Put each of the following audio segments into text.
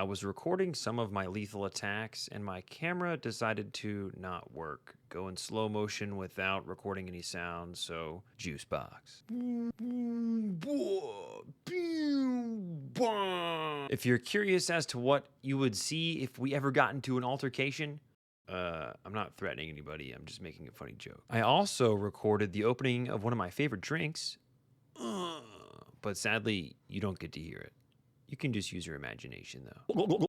was recording some of my lethal attacks, and my camera decided to not work. Go in slow motion without recording any sound, so juice box. If you're curious as to what you would see if we ever got into an altercation, I'm not threatening anybody, I'm just making a funny joke. I also recorded the opening of one of my favorite drinks, but sadly, you don't get to hear it. You can just use your imagination, though.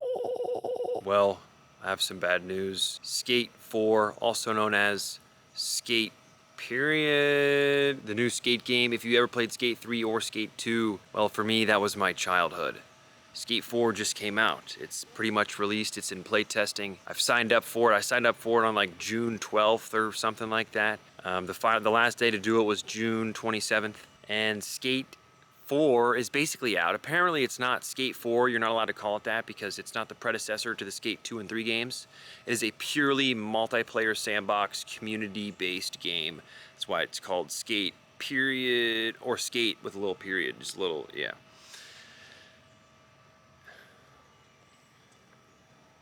Well, I have some bad news. Skate 4, also known as Skate Period, the new Skate game. If you ever played Skate 3 or Skate 2, well, for me, that was my childhood. Skate 4 just came out. It's pretty much released. It's in playtesting. I've signed up for it. I signed up for it on like June 12th or something like that. The last day to do it was June 27th. And Skate 4 is basically out. Apparently it's not Skate 4. You're not allowed to call it that because it's not the predecessor to the Skate 2 and 3 games. It is a purely multiplayer sandbox community-based game. That's why it's called Skate Period, or Skate with a little period, just a little, yeah.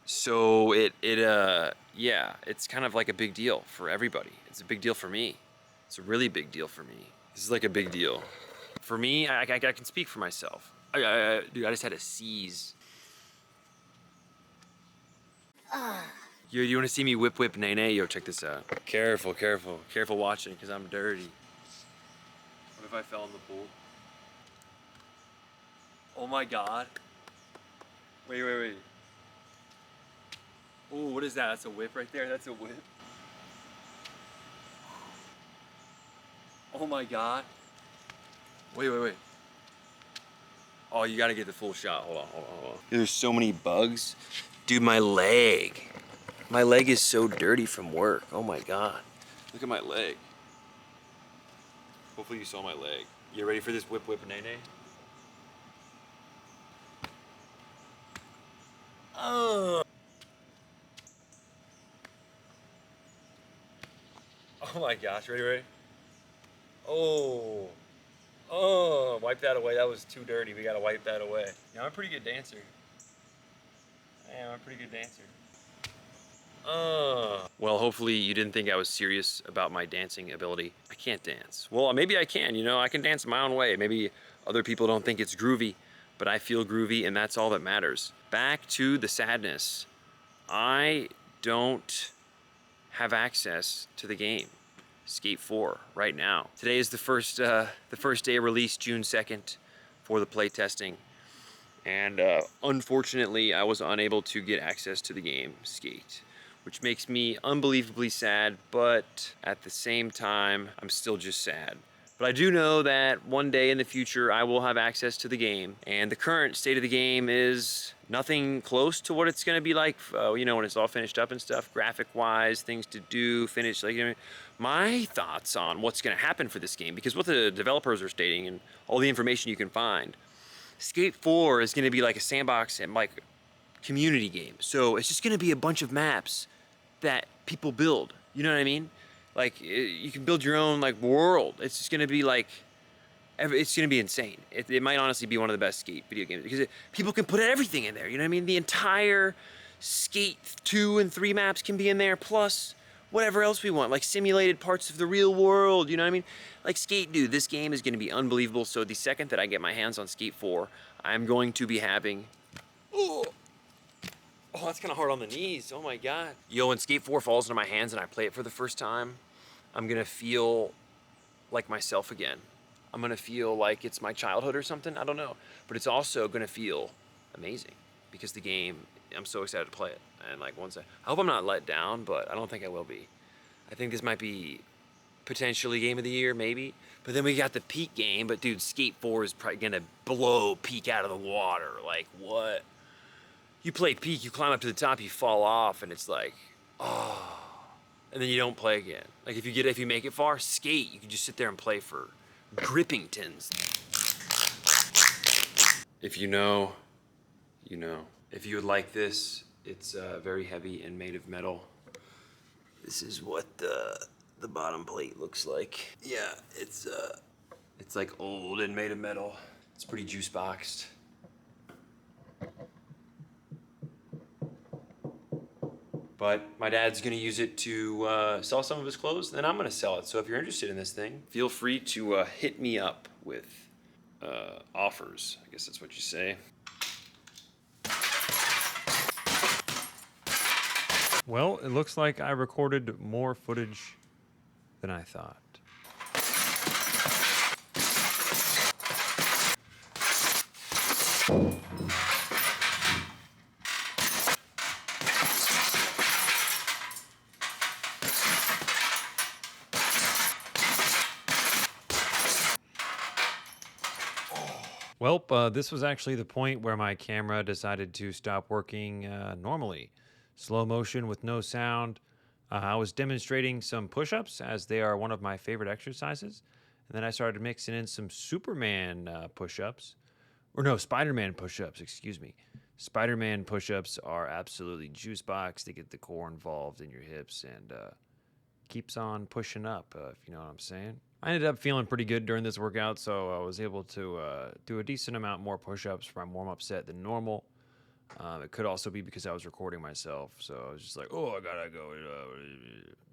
So yeah, it's kind of like a big deal for everybody. It's a big deal for me. It's a really big deal for me. This is like a big deal. For me, I can speak for myself. Dude, I just had to seize. You want to see me whip nay nay? Yo, check this out. Careful watching, because I'm dirty. What if I fell in the pool? Oh my God. Wait. Oh, what is that? That's a whip right there? That's a whip? Oh my God. Wait. Oh, you gotta get the full shot. Hold on. There's so many bugs. Dude, my leg. My leg is so dirty from work. Oh my God. Look at my leg. Hopefully you saw my leg. You ready for this whip nay nay? Oh my gosh, ready? Oh, wipe that away. That was too dirty. We gotta wipe that away. Yeah, I'm a pretty good dancer. Well, hopefully you didn't think I was serious about my dancing ability. I can't dance. Well, maybe I can, you know, I can dance my own way. Maybe other people don't think it's groovy, but I feel groovy and that's all that matters. Back to the sadness. I don't have access to the game, Skate 4, right now. Today is the first day of release, June 2nd, for the playtesting. And unfortunately, I was unable to get access to the game, Skate, which makes me unbelievably sad, but at the same time, I'm still just sad. But I do know that one day in the future, I will have access to the game, and the current state of the game is nothing close to what it's gonna be like, you know, when it's all finished up and stuff, graphic-wise, things to do, finish, like, you know, my thoughts on what's gonna happen for this game, because what the developers are stating and all the information you can find, Skate 4 is gonna be like a sandbox and like community game. So it's just gonna be a bunch of maps that people build. You know what I mean? Like you can build your own like world. It's just gonna be like, it's gonna be insane. It might honestly be one of the best skate video games because people can put everything in there. You know what I mean? The entire Skate 2 and 3 maps can be in there, plus whatever else we want, like simulated parts of the real world, you know what I mean? Like Skate, dude, this game is gonna be unbelievable. So the second that I get my hands on Skate 4, I'm going to be having, oh, that's kind of hard on the knees, oh my God. Yo, when Skate 4 falls into my hands and I play it for the first time, I'm gonna feel like myself again. I'm gonna feel like it's my childhood or something, I don't know. But it's also gonna feel amazing because the game, I'm so excited to play it. And like I hope I'm not let down, but I don't think I will be. I think this might be potentially game of the year, maybe. But then we got the Peak game, but dude, Skate 4 is probably gonna blow Peak out of the water. Like what? You play Peak, you climb up to the top, you fall off, and it's like, oh. And then you don't play again. Like if you make it far, Skate, you can just sit there and play for Grippingtons. If you know, you know. If you would like this, it's very heavy and made of metal. This is what the bottom plate looks like. Yeah, it's like old and made of metal. It's pretty juice boxed. But my dad's gonna use it to sell some of his clothes, and then I'm gonna sell it. So if you're interested in this thing, feel free to hit me up with offers. I guess that's what you say. Well, it looks like I recorded more footage than I thought. Well, this was actually the point where my camera decided to stop working normally. Slow motion with no sound. I was demonstrating some push-ups as they are one of my favorite exercises. And then I started mixing in some Superman push-ups. Or no, Spider-Man push-ups, excuse me. Spider-Man push-ups are absolutely juice box. They get the core involved in your hips and keeps on pushing up, if you know what I'm saying. I ended up feeling pretty good during this workout, so I was able to do a decent amount more push-ups for my warm-up set than normal. It could also be because I was recording myself, so I was just like, oh, I gotta go.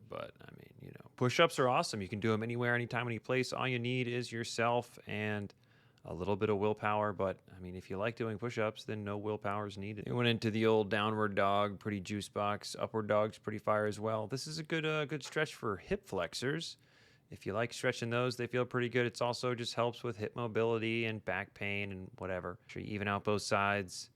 But, I mean, you know, push-ups are awesome. You can do them anywhere, anytime, any place. All you need is yourself and a little bit of willpower. But, I mean, if you like doing push-ups, then no willpower is needed. It went into the old downward dog, pretty juice box. Upward dog's pretty fire as well. This is a good stretch for hip flexors. If you like stretching those, they feel pretty good. It's also just helps with hip mobility and back pain and whatever. Make sure you even out both sides.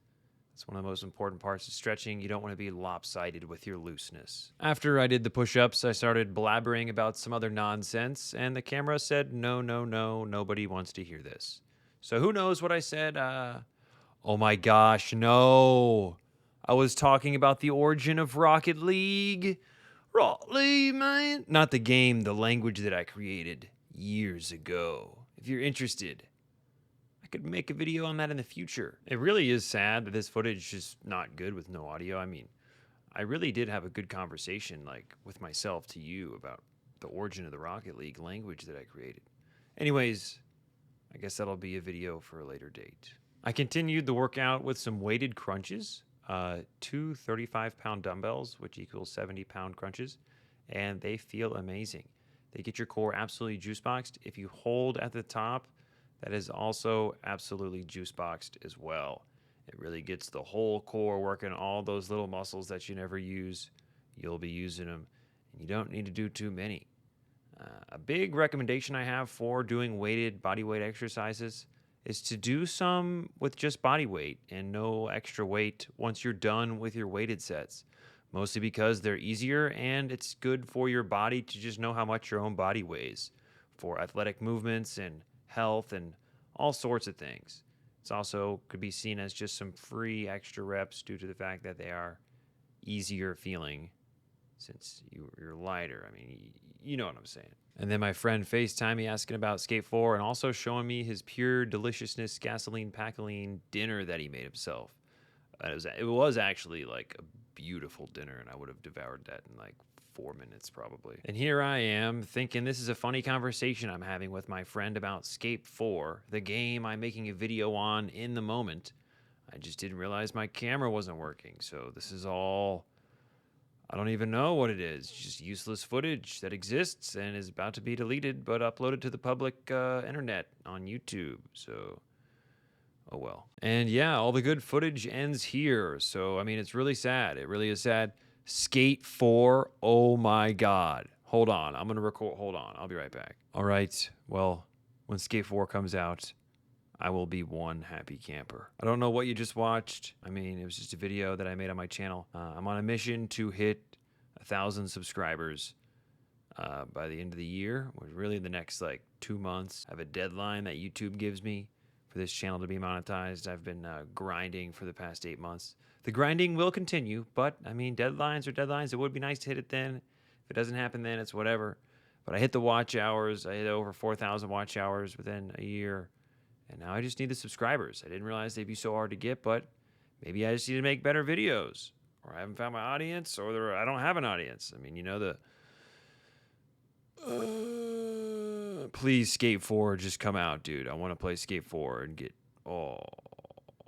It's one of the most important parts of stretching. You don't want to be lopsided with your looseness. After I did the push-ups, I started blabbering about some other nonsense, and the camera said, no, no, no, nobody wants to hear this. So who knows what I said? Oh my gosh, no. I was talking about the origin of Rocket League. Rocket League, man. Not the game, the language that I created years ago. If you're interested, I could make a video on that in the future. It really is sad that this footage is not good with no audio. I mean, I really did have a good conversation, like, with myself to you about the origin of the Rocket League language that I created. Anyways, I guess that'll be a video for a later date. I continued the workout with some weighted crunches, two 35-pound dumbbells, which equals 70-pound crunches, and they feel amazing. They get your core absolutely juice boxed. If you hold at the top, that is also absolutely juice boxed as well. It really gets the whole core working, all those little muscles that you never use. You'll be using them, and you don't need to do too many. A big recommendation I have for doing weighted body weight exercises is to do some with just body weight and no extra weight once you're done with your weighted sets. Mostly because they're easier and it's good for your body to just know how much your own body weighs for athletic movements and health and all sorts of things. It's also could be seen as just some free extra reps due to the fact that they are easier feeling since you're lighter. I mean, you know what I'm saying. And then my friend FaceTime me asking about Skate 4 and also showing me his pure deliciousness gasoline packoline dinner that he made himself. It was actually like a beautiful dinner, and I would have devoured that in like 4 minutes probably. And here I am thinking this is a funny conversation I'm having with my friend about Skate 4, the game I'm making a video on in the moment. I just didn't realize my camera wasn't working, so this is all... I don't even know what it is. Just useless footage that exists and is about to be deleted, but uploaded to the public internet on YouTube. So, oh well. And yeah, all the good footage ends here. So, I mean, it's really sad. It really is sad. Skate 4, oh my God. Hold on, I'm going to record. Hold on, I'll be right back. All right, well, when Skate 4 comes out, I will be one happy camper. I don't know what you just watched. I mean, it was just a video that I made on my channel. I'm on a mission to hit 1,000 subscribers by the end of the year, which really the next like 2 months. I have a deadline that YouTube gives me for this channel to be monetized. I've been grinding for the past 8 months. The grinding will continue, but I mean, deadlines are deadlines. It would be nice to hit it then. If it doesn't happen then, it's whatever. But I hit the watch hours. I hit over 4,000 watch hours within a year. And now I just need the subscribers. I didn't realize they'd be so hard to get, but maybe I just need to make better videos. Or I haven't found my audience, or I don't have an audience. I mean, you know, please, Skate 4, just come out, dude. I want to play Skate 4 and get... Oh...